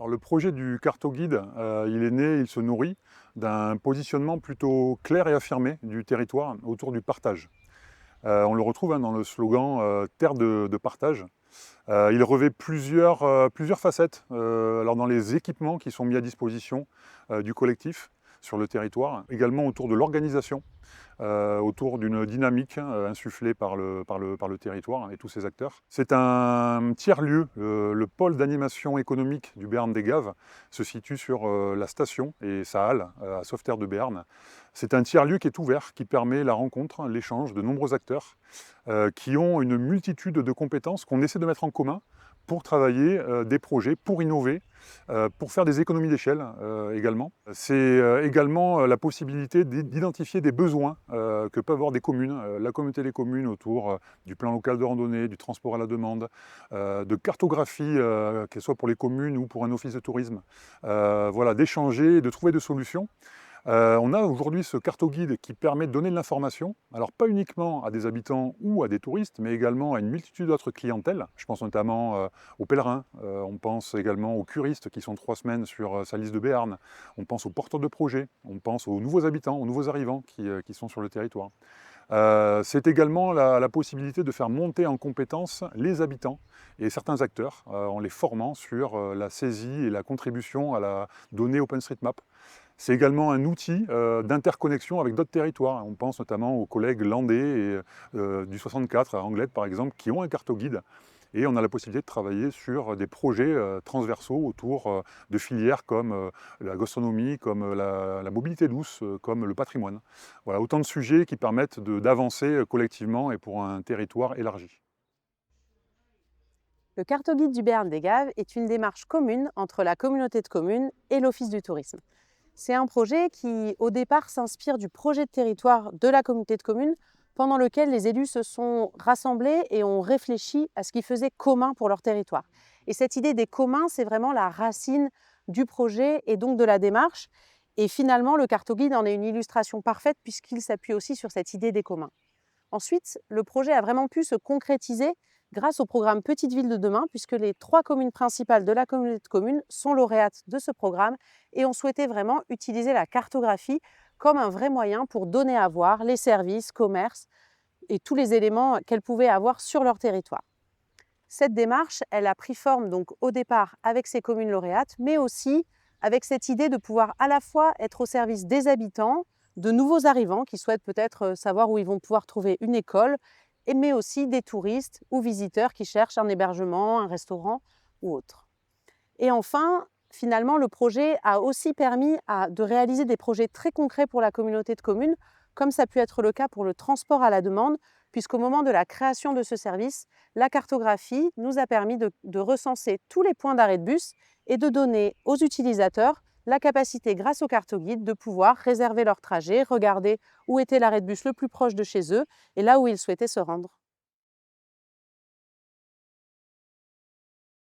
Alors, le projet du carto-guide, il est né, il se nourrit d'un positionnement plutôt clair et affirmé du territoire autour du partage. On le retrouve dans le slogan Terre de partage. Il revêt plusieurs facettes alors dans les équipements qui sont mis à disposition du collectif sur le territoire, également autour de l'organisation, autour d'une dynamique insufflée par le territoire et tous ses acteurs. C'est un tiers-lieu, le pôle d'animation économique du Béarn des Gaves se situe sur la station et sa halle à Sauveterre de Béarn. C'est un tiers-lieu qui est ouvert, qui permet la rencontre, l'échange de nombreux acteurs qui ont une multitude de compétences qu'on essaie de mettre en commun pour travailler des projets, pour innover, pour faire des économies d'échelle également. C'est également la possibilité d'identifier des besoins que peuvent avoir des communes, la communauté des communes autour du plan local de randonnée, du transport à la demande, de cartographie, qu'elle soit pour les communes ou pour un office de tourisme. Voilà, d'échanger, de trouver des solutions. On a aujourd'hui ce carto-guide qui permet de donner de l'information, alors pas uniquement à des habitants ou à des touristes, mais également à une multitude d'autres clientèles. Je pense notamment aux pèlerins, on pense également aux curistes qui sont 3 semaines sur sa liste de Béarn, on pense aux porteurs de projets, on pense aux nouveaux habitants, aux nouveaux arrivants qui sont sur le territoire. C'est également la possibilité de faire monter en compétence les habitants et certains acteurs en les formant sur la saisie et la contribution à la donnée OpenStreetMap. C'est également un outil d'interconnexion avec d'autres territoires. On pense notamment aux collègues landais et du 64 à Anglette par exemple qui ont un carto-guide. Et on a la possibilité de travailler sur des projets transversaux autour de filières comme la gastronomie, comme la mobilité douce, comme le patrimoine. Voilà, autant de sujets qui permettent d'avancer collectivement et pour un territoire élargi. Le carto-guide du Béarn des Gaves est une démarche commune entre la communauté de communes et l'Office du tourisme. C'est un projet qui, au départ, s'inspire du projet de territoire de la communauté de communes, pendant lequel les élus se sont rassemblés et ont réfléchi à ce qui faisait commun pour leur territoire. Et cette idée des communs, c'est vraiment la racine du projet et donc de la démarche. Et finalement, le carto-guide en est une illustration parfaite puisqu'il s'appuie aussi sur cette idée des communs. Ensuite, le projet a vraiment pu se concrétiser grâce au programme Petites Villes de demain, puisque les 3 communes principales de la communauté de communes sont lauréates de ce programme et ont souhaité vraiment utiliser la cartographie comme un vrai moyen pour donner à voir les services, commerces et tous les éléments qu'elles pouvaient avoir sur leur territoire. Cette démarche, elle a pris forme donc au départ avec ces communes lauréates, mais aussi avec cette idée de pouvoir à la fois être au service des habitants, de nouveaux arrivants qui souhaitent peut-être savoir où ils vont pouvoir trouver une école, mais aussi des touristes ou visiteurs qui cherchent un hébergement, un restaurant ou autre. Et enfin, finalement, le projet a aussi permis de réaliser des projets très concrets pour la communauté de communes, comme ça a pu être le cas pour le transport à la demande, puisqu'au moment de la création de ce service, la cartographie nous a permis de recenser tous les points d'arrêt de bus et de donner aux utilisateurs la capacité, grâce au carto-guide, de pouvoir réserver leur trajet, regarder où était l'arrêt de bus le plus proche de chez eux et là où ils souhaitaient se rendre.